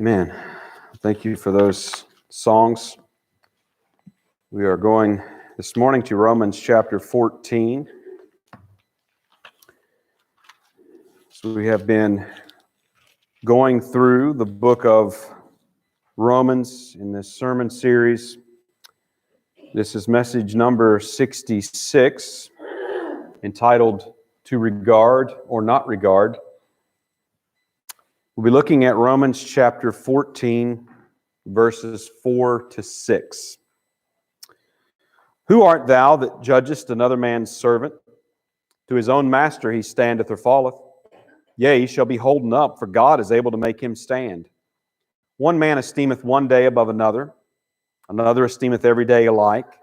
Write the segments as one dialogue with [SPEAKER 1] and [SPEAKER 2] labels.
[SPEAKER 1] Amen. Thank you for those songs. We are going this morning to Romans chapter 14. So we have been going through the book of Romans in this sermon series. This is message number 66, entitled To Regard or Not Regard. We'll be looking at Romans chapter 14, verses 4 to 6. Who art thou that judgest another man's servant? To his own master he standeth or falleth. Yea, he shall be holden up, for God is able to make him stand. One man esteemeth one day above another, another esteemeth every day alike.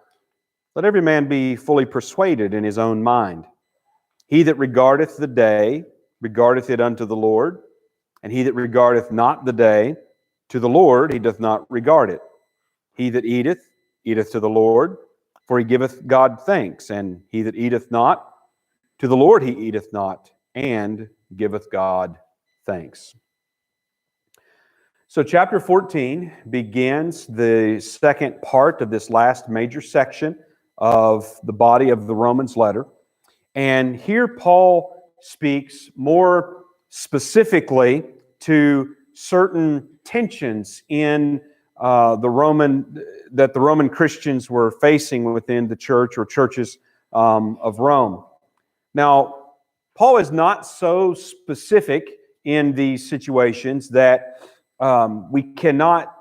[SPEAKER 1] Let every man be fully persuaded in his own mind. He that regardeth the day, regardeth it unto the Lord, and he that regardeth not the day, to the Lord he doth not regard it. He that eateth, eateth to the Lord, for he giveth God thanks, and he that eateth not, to the Lord he eateth not, and giveth God thanks. So chapter 14 begins the second part of this last major section of the body of the Romans letter. And here Paul speaks more specifically to certain tensions in the Roman Christians were facing within the church or churches of Rome. Now, Paul is not so specific in these situations that we cannot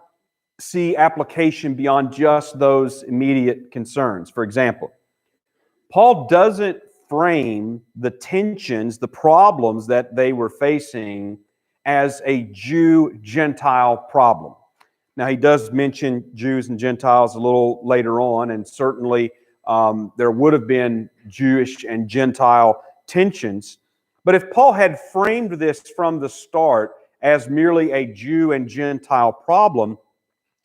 [SPEAKER 1] see application beyond just those immediate concerns. For example, Paul doesn't frame the tensions, the problems that they were facing as a Jew-Gentile problem. Now, he does mention Jews and Gentiles a little later on, and certainly there would have been Jewish and Gentile tensions. But if Paul had framed this from the start as merely a Jew and Gentile problem,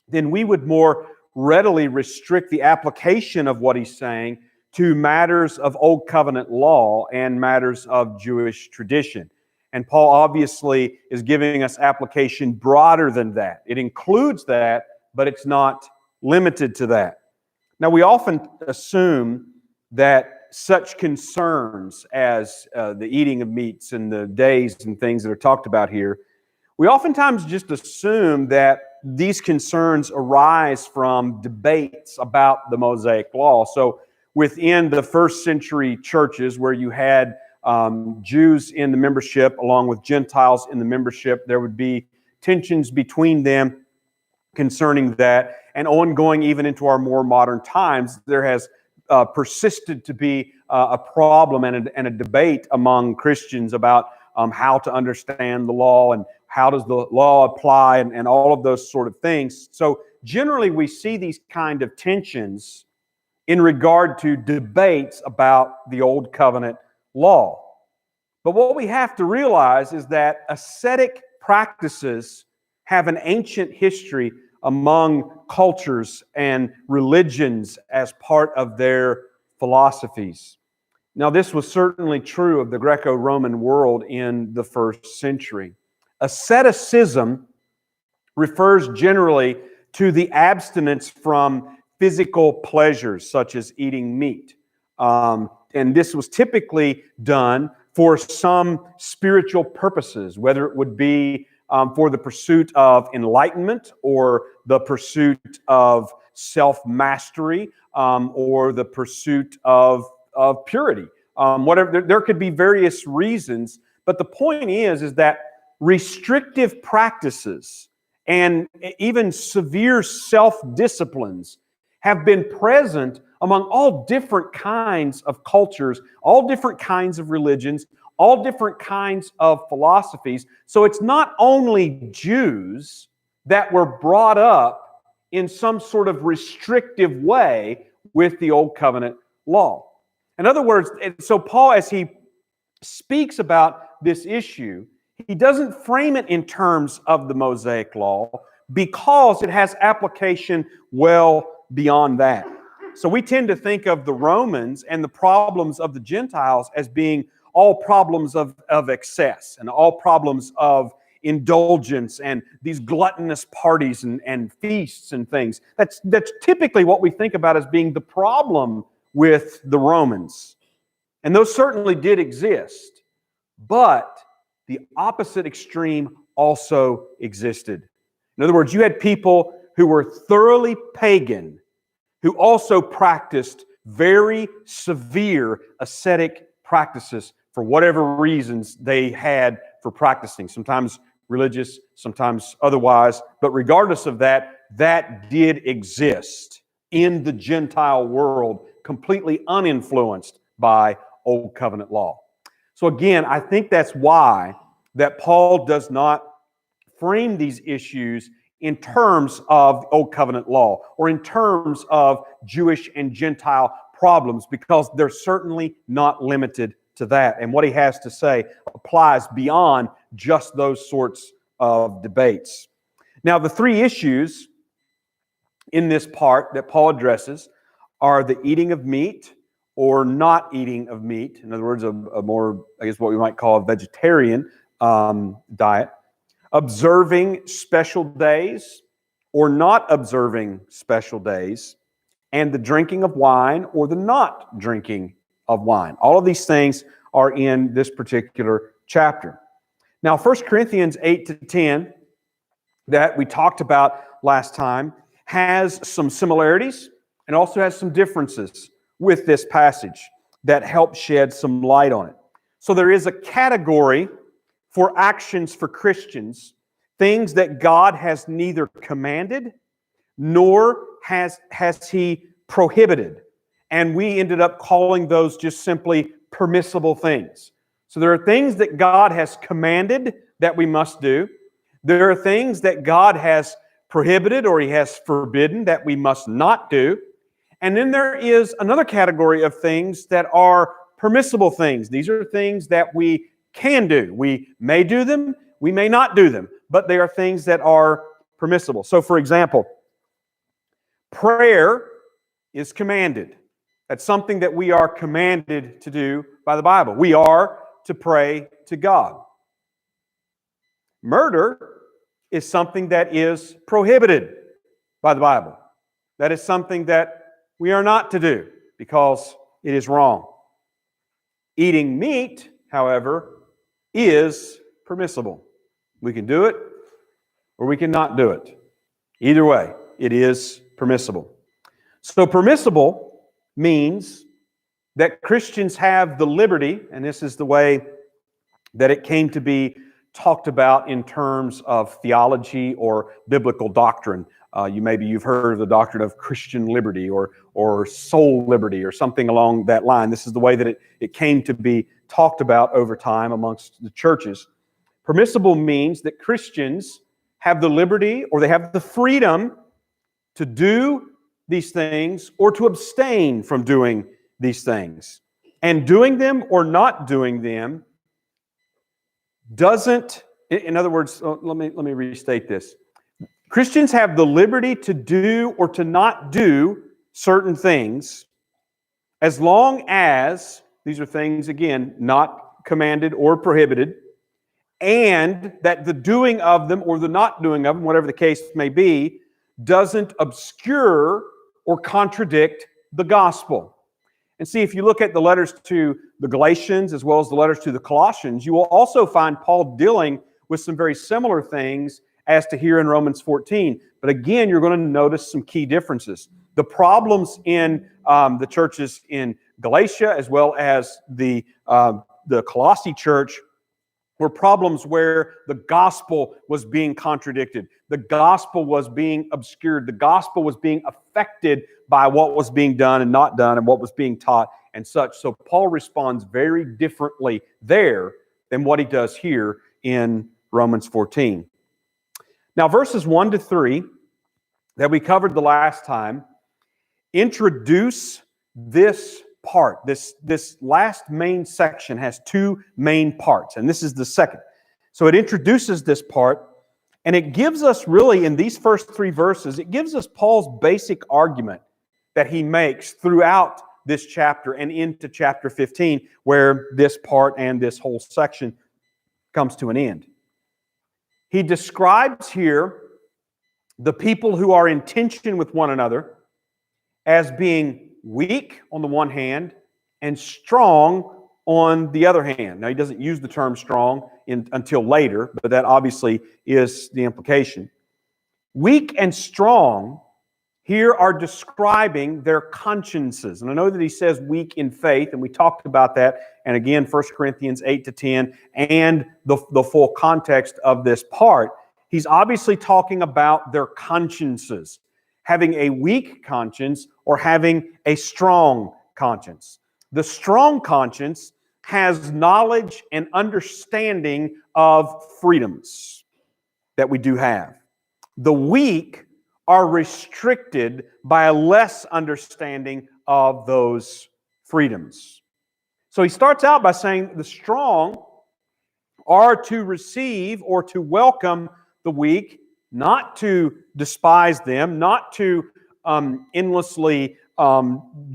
[SPEAKER 1] then we would more readily restrict the application of what he's saying to matters of Old Covenant law and matters of Jewish tradition. And Paul obviously is giving us application broader than that. It includes that, but it's not limited to that. Now, we often assume that such concerns as the eating of meats and the days and things that are talked about here, we oftentimes just assume that these concerns arise from debates about the Mosaic Law. So within the first century churches where you had Jews in the membership along with Gentiles in the membership, there would be tensions between them concerning that. And ongoing even into our more modern times, there has persisted to be a problem and a debate among Christians about how to understand the law and how does the law apply and all of those sort of things. So generally we see these kind of tensions in regard to debates about the Old Covenant law. But what we have to realize is that ascetic practices have an ancient history among cultures and religions as part of their philosophies. Now, this was certainly true of the Greco-Roman world in the first century. Asceticism refers generally to the abstinence from physical pleasures, such as eating meat. And this was typically done for some spiritual purposes, whether it would be for the pursuit of enlightenment or the pursuit of self-mastery or the pursuit of purity. Whatever, there could be various reasons, but the point is that restrictive practices and even severe self-disciplines have been present among all different kinds of cultures, all different kinds of religions, all different kinds of philosophies. So it's not only Jews that were brought up in some sort of restrictive way with the Old Covenant law. In other words, so Paul, as he speaks about this issue, he doesn't frame it in terms of the Mosaic law because it has application well beyond that. So we tend to think of the Romans and the problems of the Gentiles as being all problems of excess and all problems of indulgence and these gluttonous parties and feasts and things. That's typically what we think about as being the problem with the Romans. And those certainly did exist. But the opposite extreme also existed. In other words, you had people who were thoroughly pagan, who also practiced very severe ascetic practices for whatever reasons they had for practicing, sometimes religious, sometimes otherwise. But regardless of that, that did exist in the Gentile world, completely uninfluenced by Old Covenant law. So again, I think that's why that Paul does not frame these issues in terms of Old Covenant law or in terms of Jewish and Gentile problems, because they're certainly not limited to that. And what he has to say applies beyond just those sorts of debates. Now, the three issues in this part that Paul addresses are the eating of meat or not eating of meat. In other words, a more, I guess, what we might call a vegetarian diet. Observing special days or not observing special days, and the drinking of wine or the not drinking of wine. All of these things are in this particular chapter. Now, 1 Corinthians 8 to 10 that we talked about last time has some similarities and also has some differences with this passage that help shed some light on it. So there is a category for actions for Christians, things that God has neither commanded nor has He prohibited. And we ended up calling those just simply permissible things. So there are things that God has commanded that we must do. There are things that God has prohibited or He has forbidden that we must not do. And then there is another category of things that are permissible things. These are things that we can do. We may do them, we may not do them, but they are things that are permissible. So, for example, prayer is commanded. That's something that we are commanded to do by the Bible. We are to pray to God. Murder is something that is prohibited by the Bible. That is something that we are not to do because it is wrong. Eating meat, however, is permissible. We can do it or we cannot do it. Either way, it is permissible. So permissible means that Christians have the liberty, and this is the way that it came to be talked about in terms of theology or biblical doctrine. You've heard of the doctrine of Christian liberty or soul liberty or something along that line. This is the way that it came to be talked about over time amongst the churches. Permissible means that Christians have the liberty or they have the freedom to do these things or to abstain from doing these things. And doing them or not doing them doesn't, in other words, let me restate this. Christians have the liberty to do or to not do certain things as long as these are things, again, not commanded or prohibited, and that the doing of them or the not doing of them, whatever the case may be, doesn't obscure or contradict the gospel. And see, if you look at the letters to the Galatians as well as the letters to the Colossians, you will also find Paul dealing with some very similar things as to here in Romans 14. But again, you're going to notice some key differences. The problems in the churches in Galatia as well as the Colossae church were problems where the gospel was being contradicted. The gospel was being obscured. The gospel was being affected by what was being done and not done and what was being taught and such. So Paul responds very differently there than what he does here in Romans 14. Now, verses 1 to 3 that we covered the last time introduce this part. This last main section has two main parts, and this is the second. So it introduces this part, and it gives us really, in these first three verses, it gives us Paul's basic argument that he makes throughout this chapter and into chapter 15, where this part and this whole section comes to an end. He describes here the people who are in tension with one another as being weak on the one hand and strong on the other hand. Now, he doesn't use the term strong until later, but that obviously is the implication. Weak and strong here are describing their consciences. And I know that he says weak in faith, and we talked about that. And again, 1 Corinthians 8 to 10 and the full context of this part. He's obviously talking about their consciences, having a weak conscience or having a strong conscience. The strong conscience has knowledge and understanding of freedoms that we do have. The weak are restricted by a less understanding of those freedoms. So he starts out by saying the strong are to receive or to welcome the weak, not to despise them, not to endlessly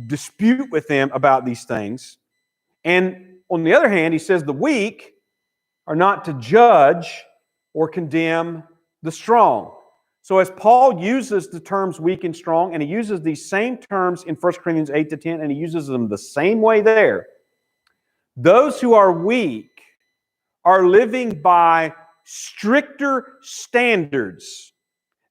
[SPEAKER 1] dispute with them about these things. And on the other hand, he says the weak are not to judge or condemn the strong. So as Paul uses the terms weak and strong, and he uses these same terms in 1 Corinthians 8 to 10, and he uses them the same way there, those who are weak are living by stricter standards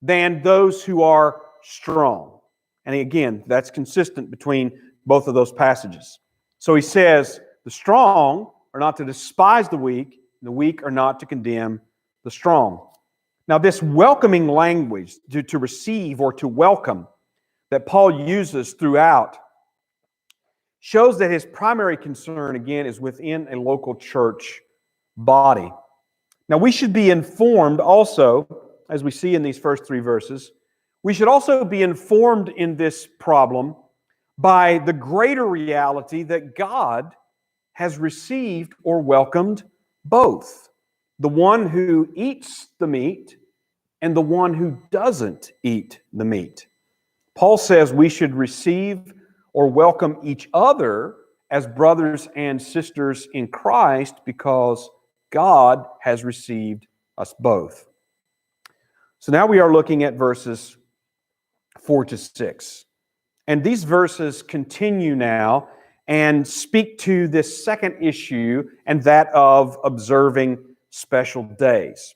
[SPEAKER 1] than those who are strong. And again, that's consistent between both of those passages. So he says, the strong are not to despise the weak are not to condemn the strong. Now, this welcoming language, to receive or to welcome, that Paul uses throughout, shows that his primary concern, again, is within a local church body. Now, we should be informed also, as we see in these first three verses, we should also be informed in this problem by the greater reality that God has received or welcomed both. The one who eats the meat and the one who doesn't eat the meat. Paul says we should receive or welcome each other as brothers and sisters in Christ because God has received us both. So now we are looking at verses 4 to 6. And these verses continue now and speak to this second issue, and that of observing special days.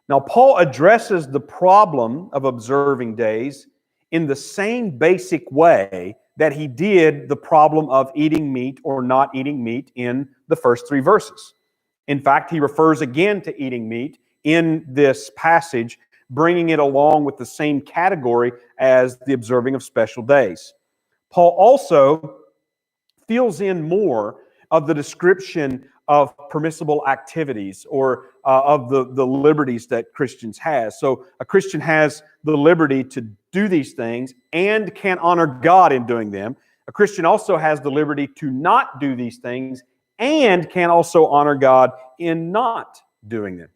[SPEAKER 1] Now, Paul addresses the problem of observing days in the same basic way that he did the problem of eating meat or not eating meat in the first three verses. In fact, he refers again to eating meat in this passage, bringing it along with the same category as the observing of special days. Paul also fills in more of the description of permissible activities or of the liberties that Christians have. So a Christian has the liberty to do these things and can honor God in doing them. A Christian also has the liberty to not do these things and can also honor God in not doing them.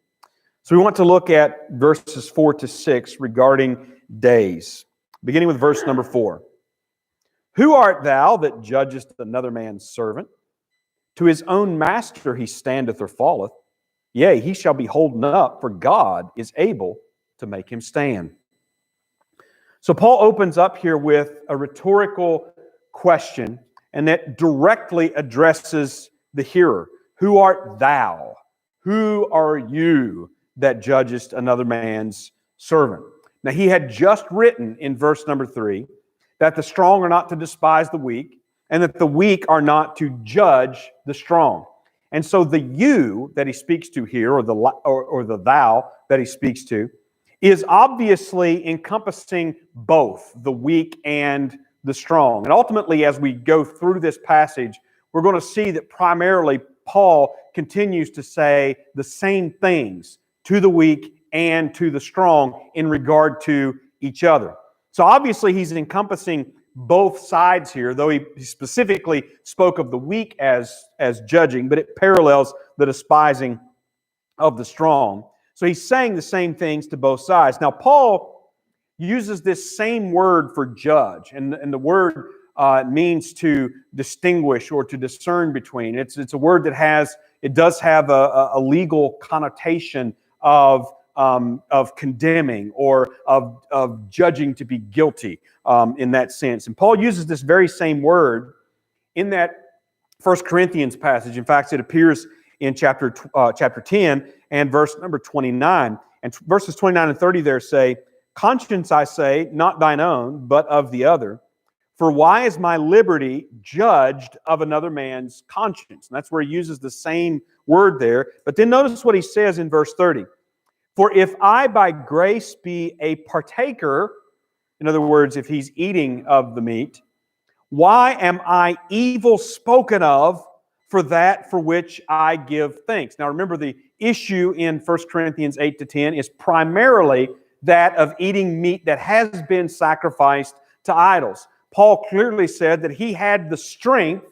[SPEAKER 1] So we want to look at verses 4 to 6 regarding days, beginning with verse number 4. Who art thou that judgest another man's servant? To his own master he standeth or falleth. Yea, he shall be holden up, for God is able to make him stand. So Paul opens up here with a rhetorical question, and that directly addresses the hearer. Who art thou? Who are you that judgest another man's servant? Now, he had just written in verse number 3 that the strong are not to despise the weak, and that the weak are not to judge the strong. And so the you that he speaks to here, or the thou that he speaks to, is obviously encompassing both the weak and the strong. And ultimately, as we go through this passage, we're going to see that primarily Paul continues to say the same things to the weak and to the strong in regard to each other. So obviously he's encompassing both sides here, though he specifically spoke of the weak as judging, but it parallels the despising of the strong. So he's saying the same things to both sides. Now, Paul uses this same word for judge, and the word means to distinguish or to discern between. It's a word that does have a legal connotation of of condemning or of judging to be guilty in that sense. And Paul uses this very same word in that 1 Corinthians passage. In fact, it appears in chapter 10 and verse number 29. And verses 29 and 30 there say, "Conscience, I say, not thine own, but of the other. For why is my liberty judged of another man's conscience?" And that's where he uses the same word there. But then notice what he says in verse 30. "For if I by grace be a partaker," in other words, if he's eating of the meat, "why am I evil spoken of for that for which I give thanks?" Now remember, the issue in 1 Corinthians 8 to 10 is primarily that of eating meat that has been sacrificed to idols. Paul clearly said that he had the strength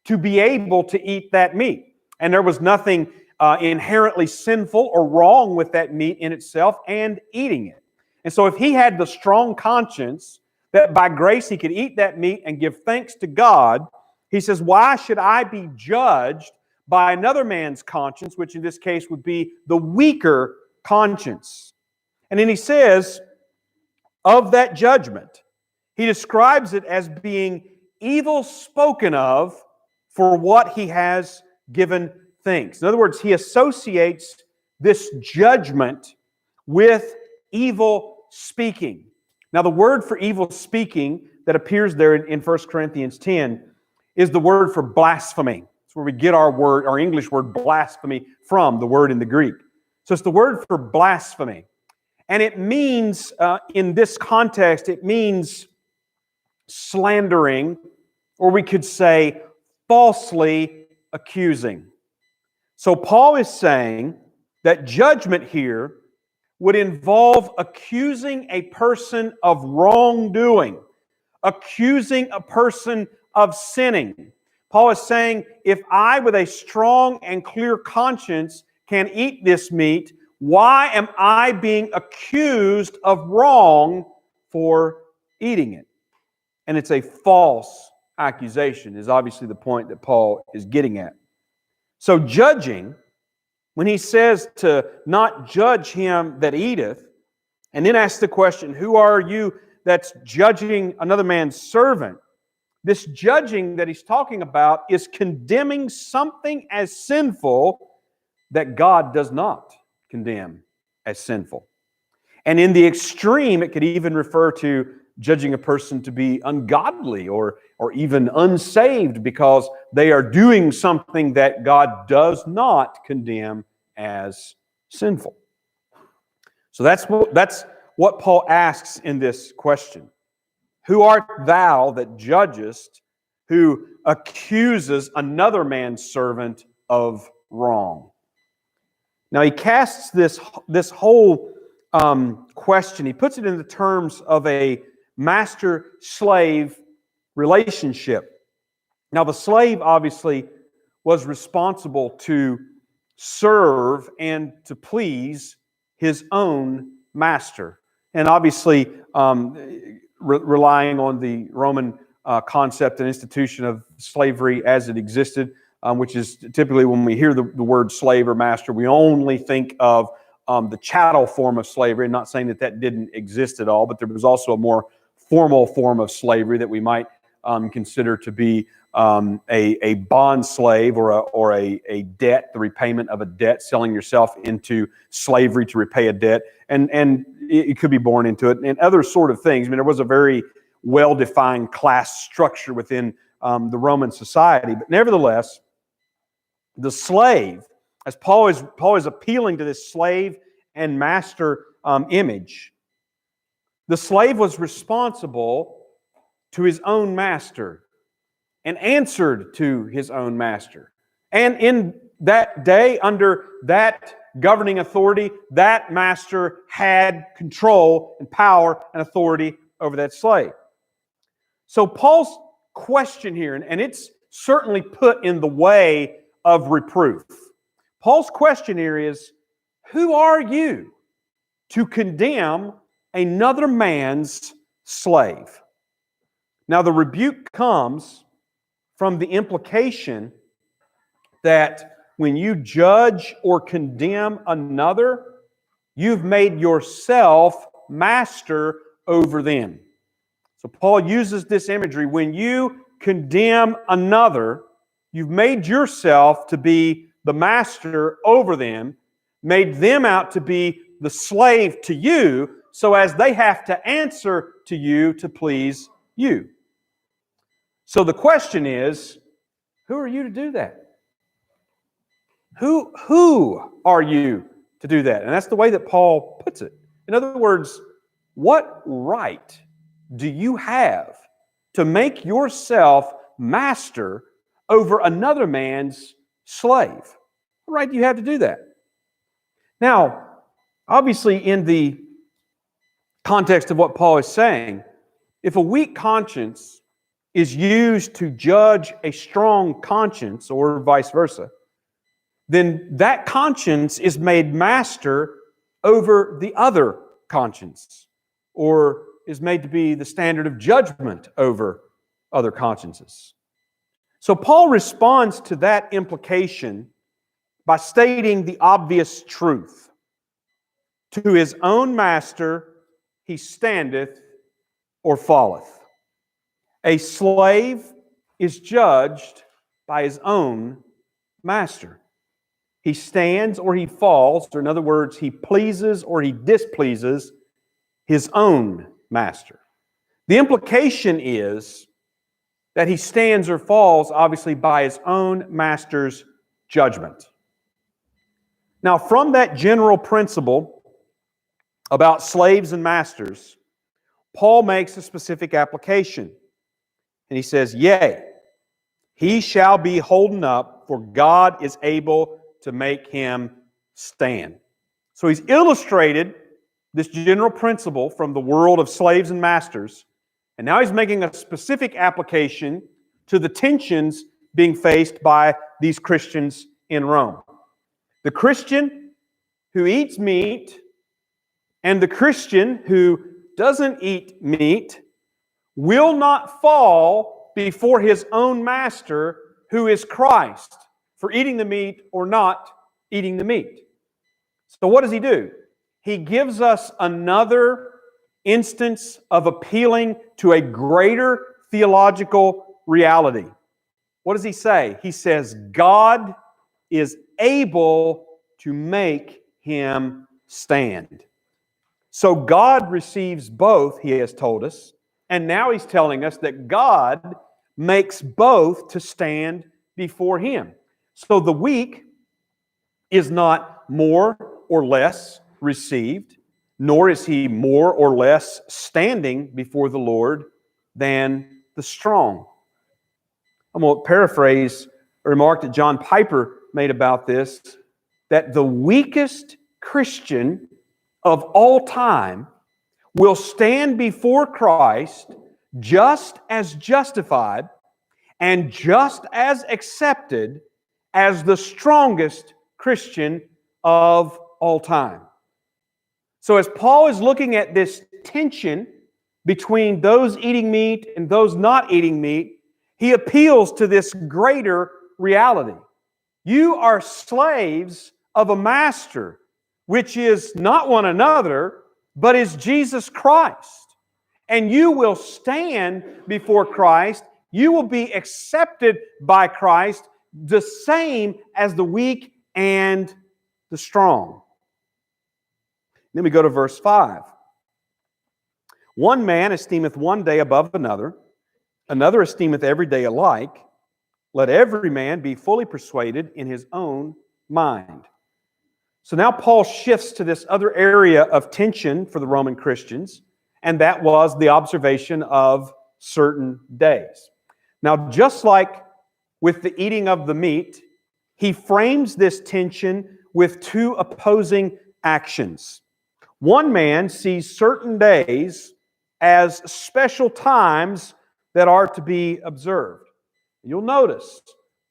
[SPEAKER 1] to be able to eat that meat. And there was nothing inherently sinful or wrong with that meat in itself and eating it. And so if he had the strong conscience that by grace he could eat that meat and give thanks to God, he says, why should I be judged by another man's conscience, which in this case would be the weaker conscience? And then he says, of that judgment, he describes it as being evil spoken of for what he has given thanks. In other words, he associates this judgment with evil speaking. Now, the word for evil speaking that appears there in 1 Corinthians 10 is the word for blasphemy. It's where we get our English word blasphemy from, the word in the Greek. So it's the word for blasphemy. And it means, in this context, it means slandering, or we could say falsely accusing. So Paul is saying that judgment here would involve accusing a person of wrongdoing, accusing a person of sinning. Paul is saying, if I, with a strong and clear conscience, can eat this meat, why am I being accused of wrong for eating it? And it's a false accusation, is obviously the point that Paul is getting at. So judging, when he says to not judge him that eateth, and then asks the question, who are you that's judging another man's servant? This judging that he's talking about is condemning something as sinful that God does not condemn as sinful. And in the extreme, it could even refer to judging a person to be ungodly or even unsaved because they are doing something that God does not condemn as sinful. So that's what Paul asks in this question. Who art thou that judgest, who accuses another man's servant of wrong? Now he casts this whole question, he puts it in the terms of a master-slave relationship. Now the slave obviously was responsible to serve and to please his own master. And obviously relying on the Roman concept and institution of slavery as it existed, which is typically when we hear the word slave or master, we only think of the chattel form of slavery. I'm not saying that didn't exist at all, but there was also a more formal form of slavery that we might consider to be a bond slave or a debt, the repayment of a debt, selling yourself into slavery to repay a debt, and it could be born into it, and other sort of things. I mean, there was a very well-defined class structure within the Roman society, but nevertheless, the slave, as Paul is appealing to this slave and master image, the slave was responsible to his own master and answered to his own master. And in that day, under that governing authority, that master had control and power and authority over that slave. So Paul's question here, and it's certainly put in the way of reproof. Paul's question here is, who are you to condemn another man's slave? Now the rebuke comes from the implication that when you judge or condemn another, You've made yourself master over them. So Paul uses this imagery. When you condemn another, you've made yourself to be the master over them, made them out to be the slave to you, so as they have to answer to you to please you. So the question is, who are you to do that? Who are you to do that? And that's the way that Paul puts it. In other words, what right do you have to make yourself master over another man's slave? What right do you have to do that? Now, obviously, in the context of what Paul is saying, if a weak conscience is used to judge a strong conscience, or vice versa, then that conscience is made master over the other conscience, or is made to be the standard of judgment over other consciences. So Paul responds to that implication by stating the obvious truth. To his own master he standeth or falleth. A slave is judged by his own master. He stands or he falls, or in other words, he pleases or he displeases his own master. The implication is that he stands or falls, obviously, by his own master's judgment. Now, from that general principle about slaves and masters, Paul makes a specific application. And he says, "Yea, he shall be holden up, for God is able to make him stand." So he's illustrated this general principle from the world of slaves and masters, and now he's making a specific application to the tensions being faced by these Christians in Rome. The Christian who eats meat and the Christian who doesn't eat meat will not fall before his own master, who is Christ, for eating the meat or not eating the meat. So what does he do? He gives us another instance of appealing to a greater theological reality. What does he say? He says, God is able to make him stand. So God receives both, he has told us, and now he's telling us that God makes both to stand before him. So the weak is not more or less received, nor is he more or less standing before the Lord than the strong. I'm going to paraphrase a remark that John Piper made about this, that the weakest Christian of all time will stand before Christ just as justified and just as accepted as the strongest Christian of all time. So as Paul is looking at this tension between those eating meat and those not eating meat, he appeals to this greater reality. You are slaves of a master, which is not one another, but is Jesus Christ. And you will stand before Christ. You will be accepted by Christ, the same as the weak and the strong. Then we go to verse 5. One man esteemeth one day above another, another esteemeth every day alike. Let every man be fully persuaded in his own mind. So now Paul shifts to this other area of tension for the Roman Christians, and that was the observation of certain days. Now, just like with the eating of the meat, he frames this tension with two opposing actions. One man sees certain days as special times that are to be observed. You'll notice,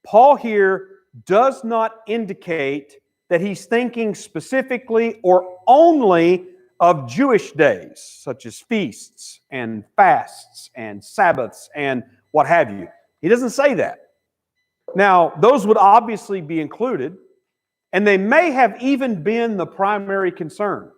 [SPEAKER 1] Paul here does not indicate that he's thinking specifically or only of Jewish days, such as feasts and fasts and Sabbaths and what have you. He doesn't say that. Now, those would obviously be included, and they may have even been the primary concern.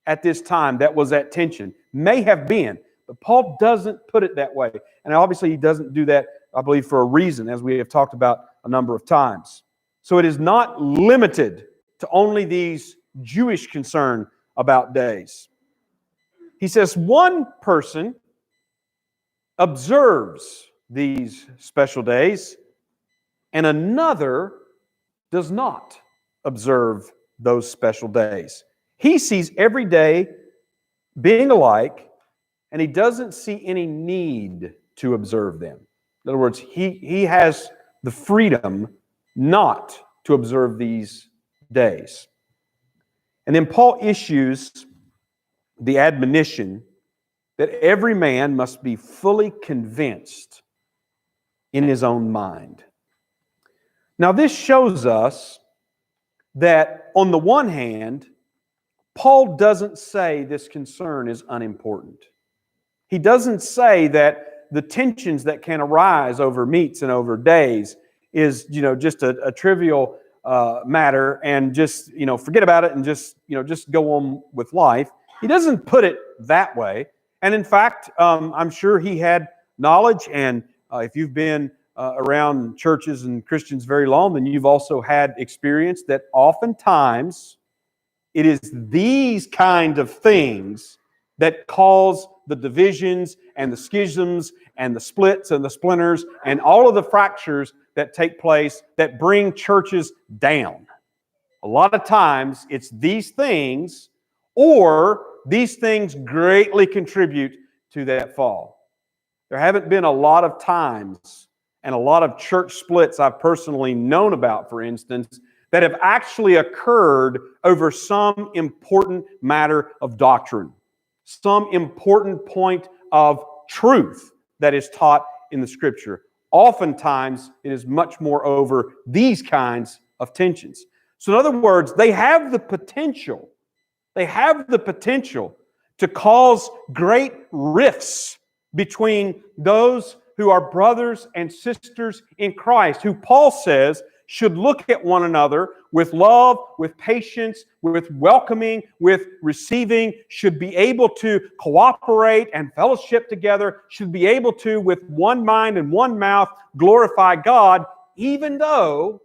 [SPEAKER 1] at this time that was at tension. May have been, but Paul doesn't put it that way. And obviously he doesn't do that, I believe, for a reason, as we have talked about a number of times. So it is not limited to only these Jewish concern about days. He says one person observes these special days and another does not observe those special days. He sees every day being alike, and he doesn't see any need to observe them. In other words, he has the freedom not to observe these days. And then Paul issues the admonition that every man must be fully convinced in his own mind. Now, this shows us that, on the one hand, Paul doesn't say this concern is unimportant. He doesn't say that the tensions that can arise over meats and over days is, just a trivial matter, and just, forget about it and just go on with life. He doesn't put it that way. And in fact, I'm sure he had knowledge, and if you've been around churches and Christians very long, then you've also had experience that oftentimes it is these kind of things that cause the divisions and the schisms and the splits and the splinters and all of the fractures that take place that bring churches down. A lot of times it's these things, or these things greatly contribute to that fall. There haven't been a lot of times and a lot of church splits I've personally known about, for instance, that have actually occurred over some important matter of doctrine, some important point of truth that is taught in the Scripture. Oftentimes, it is much more over these kinds of tensions. So in other words, they have the potential to cause great rifts between those who are brothers and sisters in Christ, who Paul says should look at one another with love, with patience, with welcoming, with receiving, should be able to cooperate and fellowship together, should be able to, with one mind and one mouth, glorify God, even though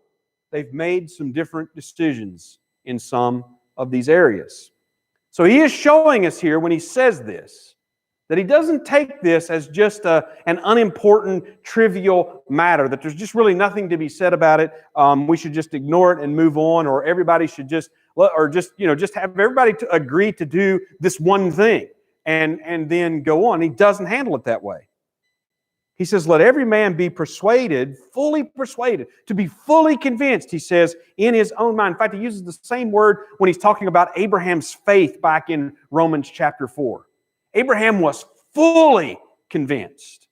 [SPEAKER 1] they've made some different decisions in some of these areas. So he is showing us here, when he says this, that he doesn't take this as just an unimportant, trivial matter, that there's just really nothing to be said about it. We should just ignore it and move on, or everybody should just have everybody to agree to do this one thing and then go on. He doesn't handle it that way. He says, let every man be persuaded, to be fully convinced, he says, in his own mind. In fact, he uses the same word when he's talking about Abraham's faith back in Romans chapter 4. Abraham was fully convinced.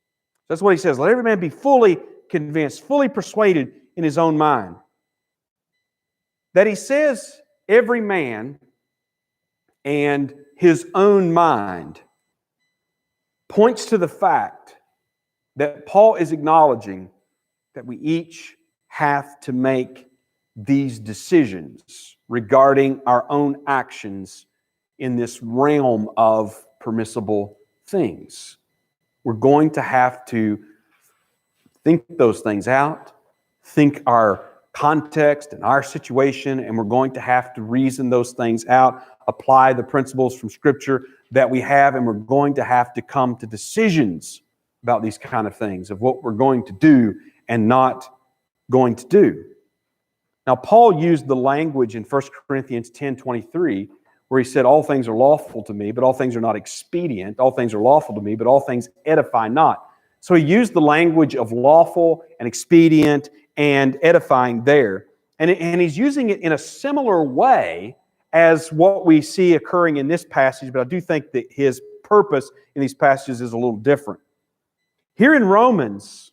[SPEAKER 1] That's what he says. Let every man be fully convinced, fully persuaded in his own mind. That he says every man and his own mind points to the fact that Paul is acknowledging that we each have to make these decisions regarding our own actions in this realm of permissible things. We're going to have to think those things out, think our context and our situation, and we're going to have to reason those things out, apply the principles from Scripture that we have, and we're going to have to come to decisions about these kind of things, of what we're going to do and not going to do. Now, Paul used the language in 1 Corinthians 10:23, where he said, all things are lawful to me, but all things are not expedient. All things are lawful to me, but all things edify not. So he used the language of lawful and expedient and edifying there. And he's using it in a similar way as what we see occurring in this passage, but I do think that his purpose in these passages is a little different. Here in Romans,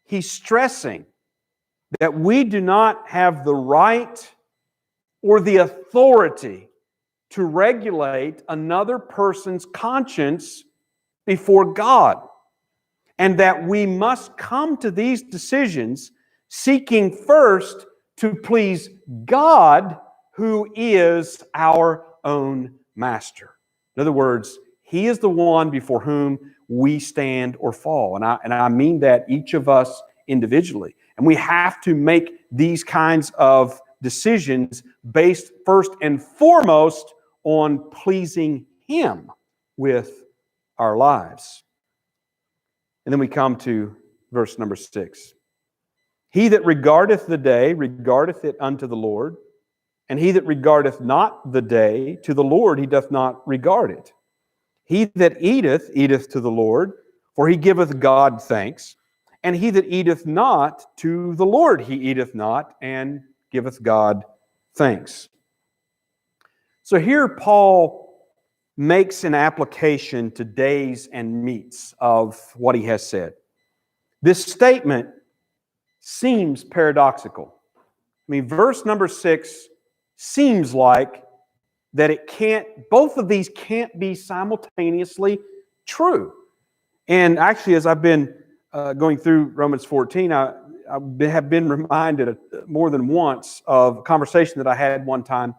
[SPEAKER 1] he's stressing that we do not have the right or the authority to regulate another person's conscience before God, and that we must come to these decisions seeking first to please God, who is our own master. In other words, he is the one before whom we stand or fall. And I mean that each of us individually. And we have to make these kinds of decisions based first and foremost on pleasing him with our lives. And then we come to verse number 6. He that regardeth the day regardeth it unto the Lord, and he that regardeth not the day, to the Lord he doth not regard it. He that eateth, eateth to the Lord, for he giveth God thanks. And he that eateth not, to the Lord he eateth not, and giveth God thanks. So here Paul makes an application to days and meats of what he has said. This statement seems paradoxical. I mean, verse number 6 seems like that both of these can't be simultaneously true. And actually, as I've been going through Romans 14, I have been reminded more than once of a conversation that I had one time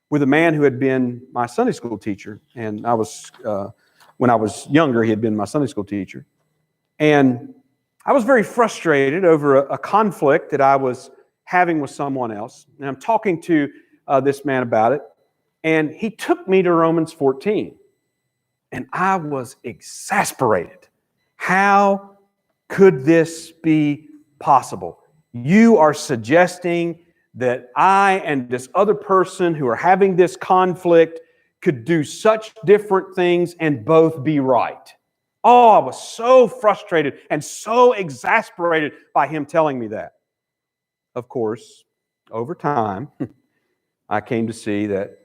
[SPEAKER 1] with a man who had been my Sunday school teacher. And when I was younger, he had been my Sunday school teacher. And I was very frustrated over a conflict that I was having with someone else. And I'm talking to this man about it. And he took me to Romans 14. And I was exasperated. How could this be possible? You are suggesting that I and this other person who are having this conflict could do such different things and both be right. Oh, I was so frustrated and so exasperated by him telling me that. Of course, over time, I came to see that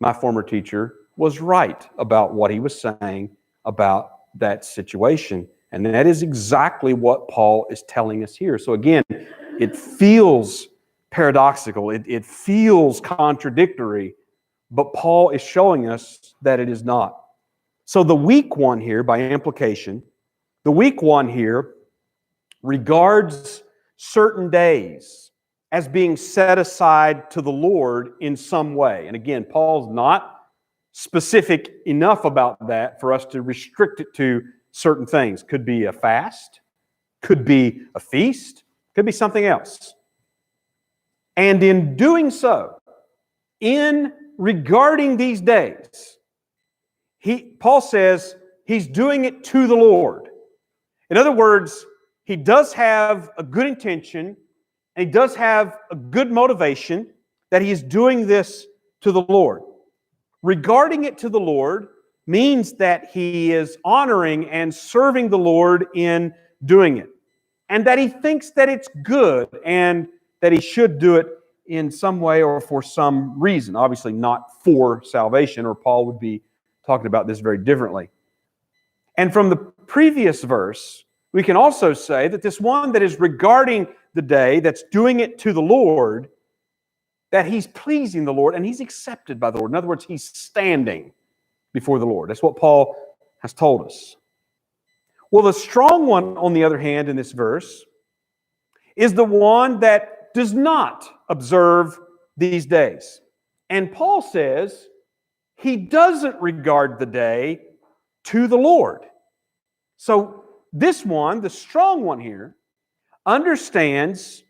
[SPEAKER 1] my former teacher was right about what he was saying about that situation. And that is exactly what Paul is telling us here. So again, it feels paradoxical. It feels contradictory, but Paul is showing us that it is not. So the weak one here, by implication, the weak one here regards certain days as being set aside to the Lord in some way. And again, Paul's not specific enough about that for us to restrict it to certain things. Could be a fast, could be a feast, could be something else. And in doing so, in regarding these days, Paul says he's doing it to the Lord. In other words, he does have a good intention, and he does have a good motivation that he is doing this to the Lord. Regarding it to the Lord means that he is honoring and serving the Lord in doing it, and that he thinks that it's good and that he should do it in some way or for some reason. Obviously not for salvation, or Paul would be talking about this very differently. And from the previous verse, we can also say that this one that is regarding the day, that's doing it to the Lord, that he's pleasing the Lord and he's accepted by the Lord. In other words, he's standing before the Lord. That's what Paul has told us. Well, the strong one, on the other hand, in this verse, is the one that does not observe these days. And Paul says he doesn't regard the day to the Lord. So this one, the strong one here, understands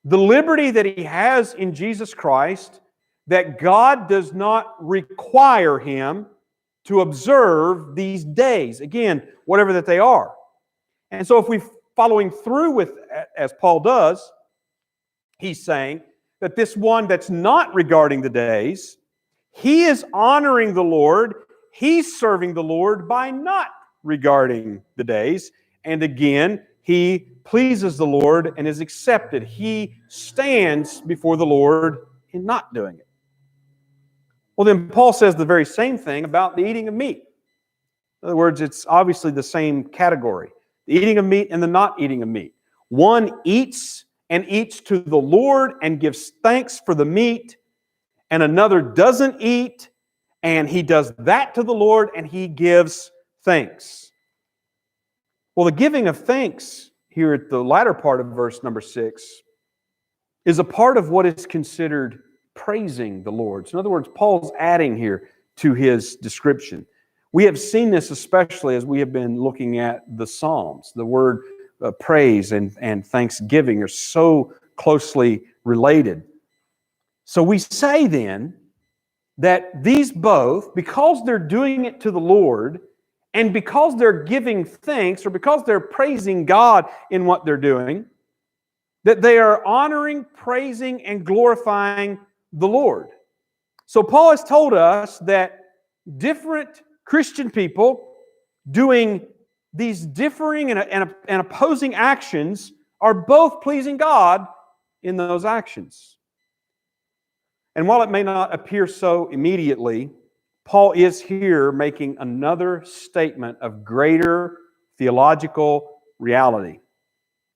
[SPEAKER 1] the liberty that he has in Jesus Christ, that God does not require him to observe these days. Again, whatever that they are. And so if we're following through with, as Paul does, he's saying that this one that's not regarding the days, he is honoring the Lord, he's serving the Lord by not regarding the days. And again, he pleases the Lord and is accepted. He stands before the Lord in not doing it. Well, then Paul says the very same thing about the eating of meat. In other words, it's obviously the same category. The eating of meat and the not eating of meat. One eats and eats to the Lord and gives thanks for the meat, and another doesn't eat, and he does that to the Lord and he gives thanks. Well, the giving of thanks here at the latter part of verse number 6 is a part of what is considered praising the Lord. So in other words, Paul's adding here to his description. We have seen this especially as we have been looking at the Psalms. The word praise and thanksgiving are so closely related. So we say then that these both, because they're doing it to the Lord, and because they're giving thanks, or because they're praising God in what they're doing, that they are honoring, praising, and glorifying the Lord. So Paul has told us that different Christian people doing these differing and opposing actions are both pleasing God in those actions. And while it may not appear so immediately, Paul is here making another statement of greater theological reality.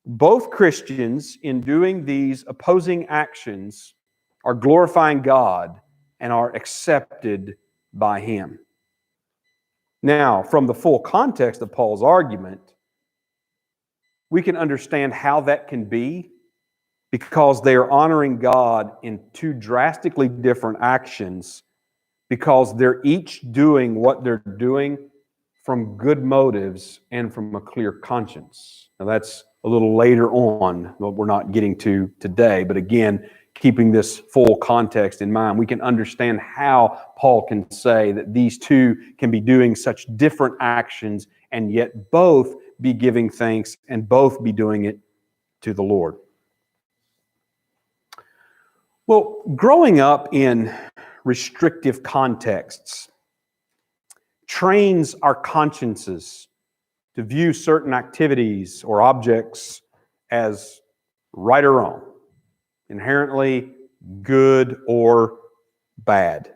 [SPEAKER 1] Both Christians, in doing these opposing actions, are glorifying God and are accepted by Him. Now, from the full context of Paul's argument, we can understand how that can be, because they are honoring God in two drastically different actions, because they're each doing what they're doing from good motives and from a clear conscience. Now, that's a little later on, what we're not getting to today, but again, keeping this full context in mind, we can understand how Paul can say that these two can be doing such different actions and yet both be giving thanks and both be doing it to the Lord. Well, growing up in restrictive contexts trains our consciences to view certain activities or objects as right or wrong, inherently good or bad.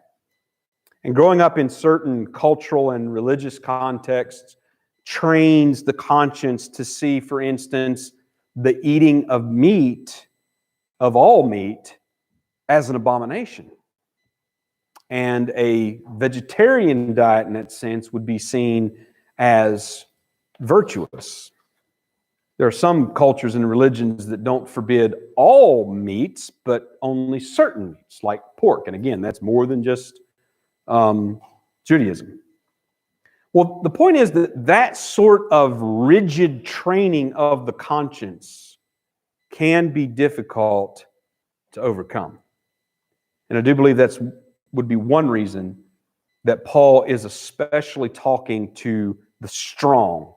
[SPEAKER 1] And growing up in certain cultural and religious contexts trains the conscience to see, for instance, the eating of meat, of all meat, as an abomination. And a vegetarian diet, in that sense, would be seen as virtuous. There are some cultures and religions that don't forbid all meats, but only certain meats, like pork. And again, that's more than just Judaism. Well, the point is that that sort of rigid training of the conscience can be difficult to overcome. And I do believe that would be one reason that Paul is especially talking to the strong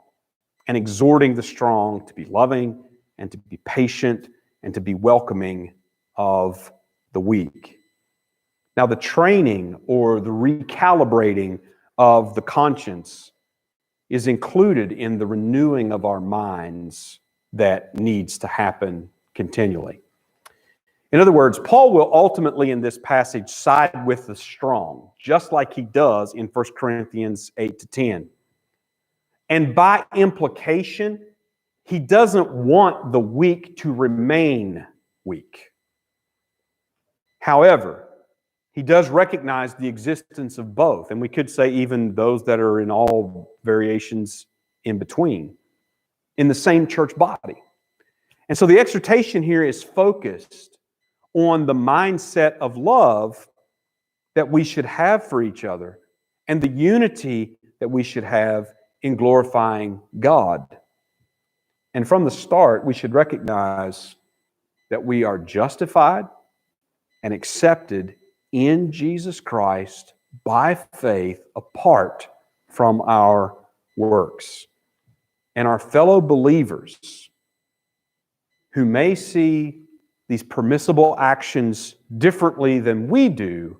[SPEAKER 1] and exhorting the strong to be loving and to be patient and to be welcoming of the weak. Now, the training or the recalibrating of the conscience is included in the renewing of our minds that needs to happen continually. In other words, Paul will ultimately in this passage side with the strong, just like he does in 1 Corinthians 8-10. And by implication, he doesn't want the weak to remain weak. However, he does recognize the existence of both, and we could say even those that are in all variations in between, in the same church body. And so the exhortation here is focused on the mindset of love that we should have for each other and the unity that we should have in glorifying God. And from the start, we should recognize that we are justified and accepted in Jesus Christ by faith apart from our works. And our fellow believers who may see these permissible actions differently than we do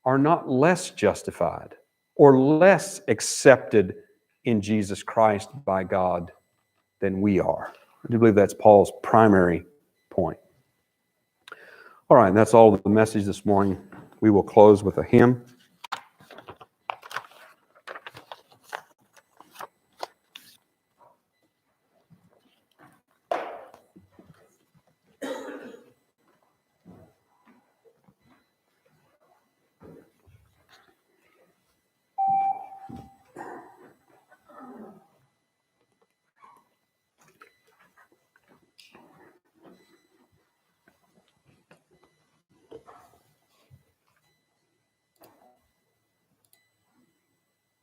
[SPEAKER 1] are not less justified or less accepted in Jesus Christ by God than we are. I do believe that's Paul's primary point. All right, and that's all the message this morning. We will close with a hymn.